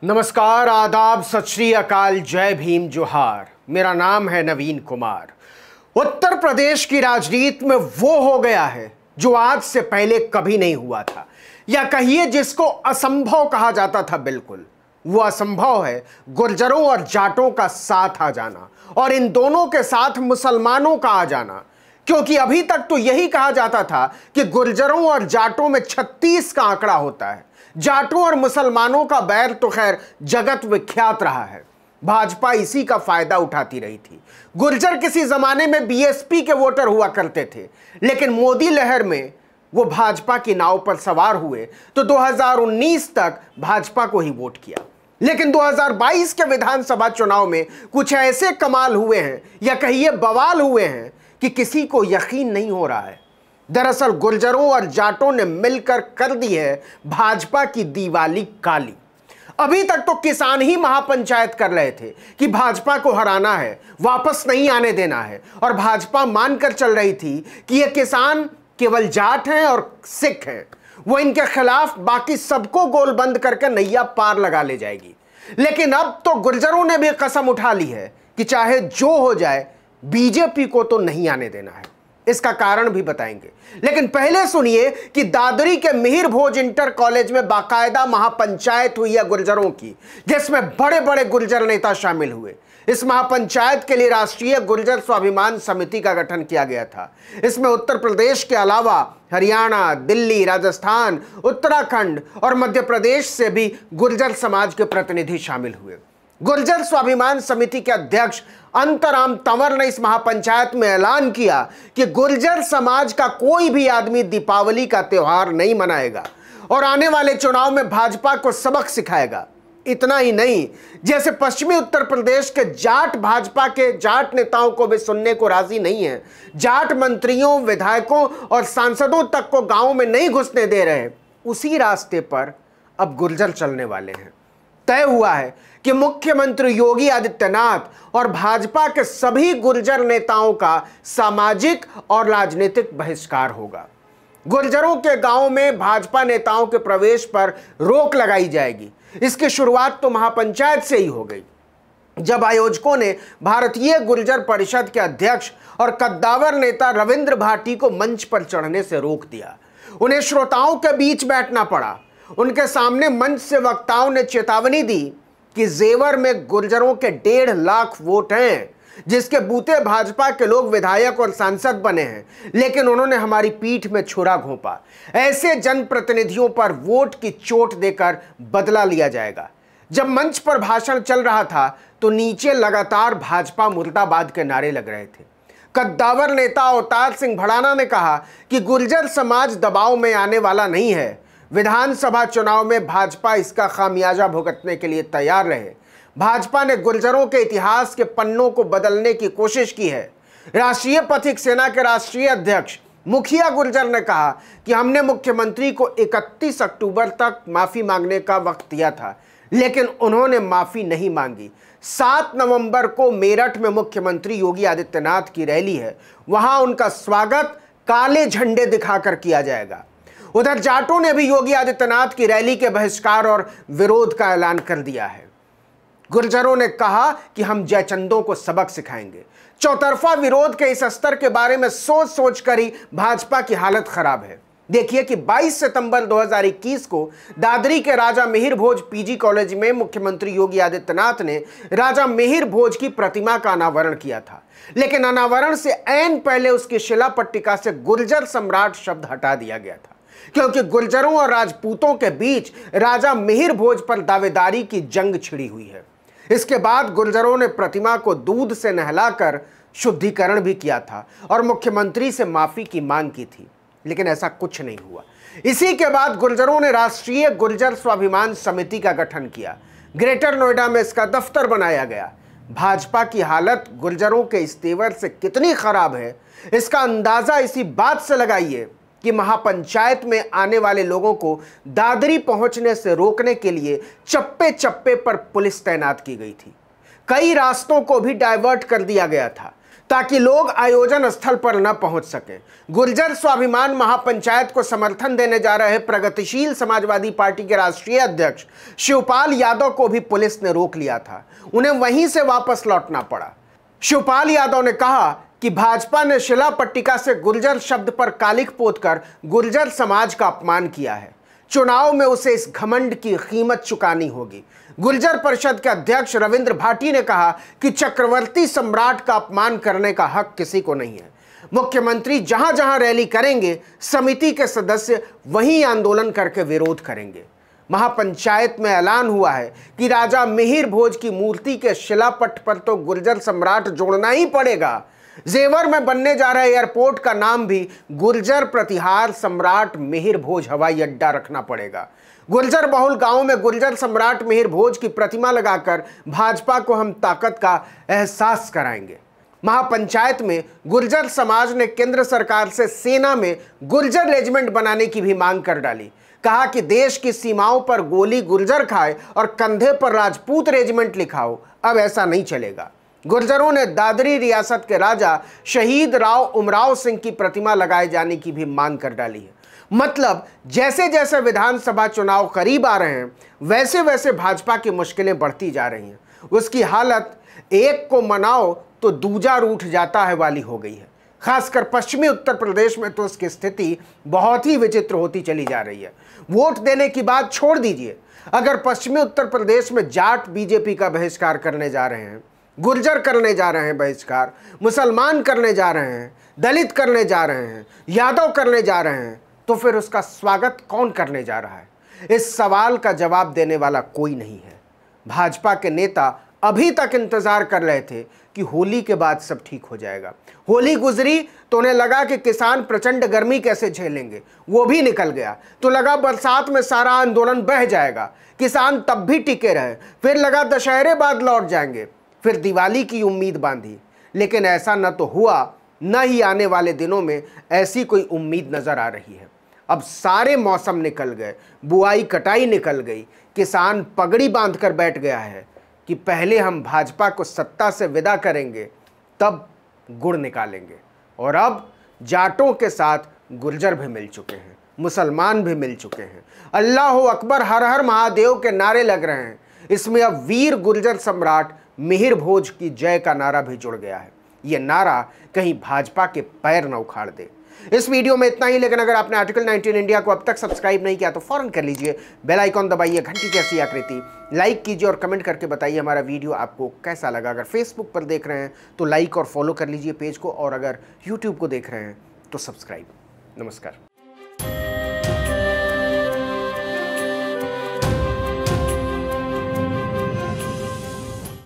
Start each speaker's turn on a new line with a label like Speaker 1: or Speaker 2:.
Speaker 1: नमस्कार, आदाब, सत श्री अकाल, जय भीम, जोहार। मेरा नाम है नवीन कुमार। उत्तर प्रदेश की राजनीति में वो हो गया है जो आज से पहले कभी नहीं हुआ था, या कहिए जिसको असंभव कहा जाता था। बिल्कुल वो असंभव है गुर्जरों और जाटों का साथ आ जाना, और इन दोनों के साथ मुसलमानों का आ जाना। क्योंकि अभी तक तो यही कहा जाता था कि गुर्जरों और जाटों में 36 का आंकड़ा होता है। जाटों और मुसलमानों का बैर तो खैर जगत विख्यात रहा है। भाजपा इसी का फायदा उठाती रही थी। गुर्जर किसी जमाने में बीएसपी के वोटर हुआ करते थे, लेकिन मोदी लहर में वो भाजपा की नाव पर सवार हुए तो 2019 तक भाजपा को ही वोट किया। लेकिन 2022 के विधानसभा चुनाव में कुछ ऐसे कमाल हुए हैं, या कहिए बवाल हुए हैं, कि किसी को यकीन नहीं हो रहा है। दरअसल गुर्जरों और जाटों ने मिलकर कर दी है भाजपा की दिवाली काली। अभी तक तो किसान ही महापंचायत कर रहे थे कि भाजपा को हराना है, वापस नहीं आने देना है, और भाजपा मानकर चल रही थी कि ये किसान केवल जाट हैं और सिख हैं, वो इनके खिलाफ बाकी सबको गोल बंद करके नैया पार लगा ले जाएगी। लेकिन अब तो गुर्जरों ने भी कसम उठा ली है कि चाहे जो हो जाए बीजेपी को तो नहीं आने देना है। इसका कारण भी बताएंगे, लेकिन पहले सुनिए कि दादरी के मिहिर भोज इंटर कॉलेज में बाकायदा महापंचायत हुई है गुर्जरों की, जिसमें बड़े बड़े गुर्जर नेता शामिल हुए। इस महापंचायत के लिए राष्ट्रीय गुर्जर स्वाभिमान समिति का गठन किया गया था। इसमें उत्तर प्रदेश के अलावा हरियाणा, दिल्ली, राजस्थान, उत्तराखंड और मध्य प्रदेश से भी गुर्जर समाज के प्रतिनिधि शामिल हुए। गुर्जर स्वाभिमान समिति के अध्यक्ष अंतराम तंवर ने इस महापंचायत में ऐलान किया कि गुर्जर समाज का कोई भी आदमी दीपावली का त्योहार नहीं मनाएगा और आने वाले चुनाव में भाजपा को सबक सिखाएगा। इतना ही नहीं, जैसे पश्चिमी उत्तर प्रदेश के जाट भाजपा के जाट नेताओं को भी सुनने को राजी नहीं है, जाट मंत्रियों, विधायकों और सांसदों तक को गांव में नहीं घुसने दे रहे, उसी रास्ते पर अब गुर्जर चलने वाले हैं। तय हुआ है कि मुख्यमंत्री योगी आदित्यनाथ और भाजपा के सभी गुर्जर नेताओं का सामाजिक और राजनीतिक बहिष्कार होगा। गुर्जरों के गांव में भाजपा नेताओं के प्रवेश पर रोक लगाई जाएगी। इसकी शुरुआत तो महापंचायत से ही हो गई, जब आयोजकों ने भारतीय गुर्जर परिषद के अध्यक्ष और कद्दावर नेता रविंद्र भाटी को मंच पर चढ़ने से रोक दिया। उन्हें श्रोताओं के बीच बैठना पड़ा। उनके सामने मंच से वक्ताओं ने चेतावनी दी कि जेवर में गुर्जरों के 1.5 लाख वोट हैं, जिसके बूते भाजपा के लोग विधायक और सांसद बने हैं, लेकिन उन्होंने हमारी पीठ में छुरा घोंपा। ऐसे जनप्रतिनिधियों पर वोट की चोट देकर बदला लिया जाएगा। जब मंच पर भाषण चल रहा था तो नीचे लगातार भाजपा मुर्दाबाद के नारे लग रहे थे। कद्दावर नेता अवतार सिंह भड़ाना ने कहा कि गुर्जर समाज दबाव में आने वाला नहीं है। विधानसभा चुनाव में भाजपा इसका खामियाजा भुगतने के लिए तैयार रहे। भाजपा ने गुर्जरों के इतिहास के पन्नों को बदलने की कोशिश की है। राष्ट्रीय पथिक सेना के राष्ट्रीय अध्यक्ष मुखिया गुर्जर ने कहा कि हमने मुख्यमंत्री को 31 अक्टूबर तक माफी मांगने का वक्त दिया था, लेकिन उन्होंने माफी नहीं मांगी। 7 नवंबर को मेरठ में मुख्यमंत्री योगी आदित्यनाथ की रैली है, वहां उनका स्वागत काले झंडे दिखाकर किया जाएगा। उधर जाटों ने भी योगी आदित्यनाथ की रैली के बहिष्कार और विरोध का ऐलान कर दिया है। गुर्जरों ने कहा कि हम जयचंदों को सबक सिखाएंगे। चौतरफा विरोध के इस स्तर के बारे में सोच सोच कर ही भाजपा की हालत खराब है। देखिए कि 22 सितंबर 2021 को दादरी के राजा मिहिर भोज पीजी कॉलेज में मुख्यमंत्री योगी आदित्यनाथ ने राजा मिहिर भोज की प्रतिमा का अनावरण किया था, लेकिन अनावरण से ऐन पहले उसकी शिला पट्टिका से गुर्जर सम्राट शब्द हटा दिया गया था, क्योंकि गुर्जरों और राजपूतों के बीच राजा मिहिर भोज पर दावेदारी की जंग छिड़ी हुई है। इसके बाद गुर्जरों ने प्रतिमा को दूध से नहलाकर शुद्धिकरण भी किया था और मुख्यमंत्री से माफी की मांग की थी, लेकिन ऐसा कुछ नहीं हुआ। इसी के बाद गुर्जरों ने राष्ट्रीय गुर्जर स्वाभिमान समिति का गठन किया। ग्रेटर नोएडा में इसका दफ्तर बनाया गया। भाजपा की हालत गुर्जरों के इस तेवर से कितनी खराब है, इसका अंदाजा इसी बात से लगाइए कि महापंचायत में आने वाले लोगों को दादरी पहुंचने से रोकने के लिए चप्पे चप्पे पर पुलिस तैनात की गई थी। कई रास्तों को भी डायवर्ट कर दिया गया था ताकि लोग आयोजन स्थल पर न पहुंच सके। गुर्जर स्वाभिमान महापंचायत को समर्थन देने जा रहे प्रगतिशील समाजवादी पार्टी के राष्ट्रीय अध्यक्ष शिवपाल यादव को भी पुलिस ने रोक लिया था। उन्हें वहीं से वापस लौटना पड़ा। शिवपाल यादव ने कहा कि भाजपा ने शिला पट्टिका से गुर्जर शब्द पर कालिख पोतकर गुर्जर समाज का अपमान किया है। चुनाव में उसे इस घमंड की कीमत चुकानी होगी। गुर्जर परिषद के अध्यक्ष रविंद्र भाटी ने कहा कि चक्रवर्ती सम्राट का अपमान करने का हक किसी को नहीं है। मुख्यमंत्री जहां जहां रैली करेंगे, समिति के सदस्य वहीं आंदोलन करके विरोध करेंगे। महापंचायत में ऐलान हुआ है कि राजा मिहिर भोज की मूर्ति के शिलापट पर तो गुर्जर सम्राट जोड़ना ही पड़ेगा। जेवर में बनने जा रहे एयरपोर्ट का नाम भी गुर्जर प्रतिहार सम्राट मिहिर भोज हवाई अड्डा रखना पड़ेगा। गुर्जर बहुल गांव में गुर्जर सम्राट मिहिर भोज की प्रतिमा लगाकर भाजपा को हम ताकत का एहसास कराएंगे। महापंचायत में गुर्जर समाज ने केंद्र सरकार से सेना में गुर्जर रेजिमेंट बनाने की भी मांग कर डाली। कहा कि देश की सीमाओं पर गोली गुर्जर खाए और कंधे पर राजपूत रेजिमेंट लिखा हो, अब ऐसा नहीं चलेगा। गुर्जरों ने दादरी रियासत के राजा शहीद राव उमराव सिंह की प्रतिमा लगाए जाने की भी मांग कर डाली है। मतलब जैसे जैसे विधानसभा चुनाव करीब आ रहे हैं, वैसे वैसे भाजपा की मुश्किलें बढ़ती जा रही हैं। उसकी हालत एक को मनाओ तो दूजा रूठ जाता है वाली हो गई है। खासकर पश्चिमी उत्तर प्रदेश में तो उसकी स्थिति बहुत ही विचित्र होती चली जा रही है। वोट देने की बात छोड़ दीजिए, अगर पश्चिमी उत्तर प्रदेश में जाट बीजेपी का बहिष्कार करने जा रहे हैं, गुर्जर करने जा रहे हैं बहिष्कार, मुसलमान करने जा रहे हैं, दलित करने जा रहे हैं, यादव करने जा रहे हैं, तो फिर उसका स्वागत कौन करने जा रहा है? इस सवाल का जवाब देने वाला कोई नहीं है। भाजपा के नेता अभी तक इंतजार कर रहे थे कि होली के बाद सब ठीक हो जाएगा। होली गुजरी तो उन्हें लगा कि किसान प्रचंड गर्मी कैसे झेलेंगे, वो भी निकल गया। तो लगा बरसात में सारा आंदोलन बह जाएगा, किसान तब भी टिके रहे। फिर लगा दशहरे बाद लौट जाएंगे, फिर दिवाली की उम्मीद बांधी, लेकिन ऐसा न तो हुआ, न ही आने वाले दिनों में ऐसी कोई उम्मीद नजर आ रही है। अब सारे मौसम निकल गए, बुआई कटाई निकल गई, किसान पगड़ी बांधकर बैठ गया है कि पहले हम भाजपा को सत्ता से विदा करेंगे, तब गुड़ निकालेंगे। और अब जाटों के साथ गुर्जर भी मिल चुके हैं, मुसलमान भी मिल चुके हैं। अल्लाह अकबर, हर हर महादेव के नारे लग रहे हैं। इसमें अब वीर गुर्जर सम्राट मिहिर भोज की जय का नारा भी जुड़ गया है। यह नारा कहीं भाजपा के पैर न उखाड़ दे। इस वीडियो में इतना ही, लेकिन अगर आपने आर्टिकल 19 इंडिया को अब तक सब्सक्राइब नहीं किया तो फौरन कर लीजिए। बेल आइकॉन दबाइए, घंटी जैसी आकृति, लाइक कीजिए और कमेंट करके बताइए हमारा वीडियो आपको कैसा लगा। अगर फेसबुक पर देख रहे हैं तो लाइक और फॉलो कर लीजिए पेज को, और अगर यूट्यूब को देख रहे हैं तो सब्सक्राइब। नमस्कार।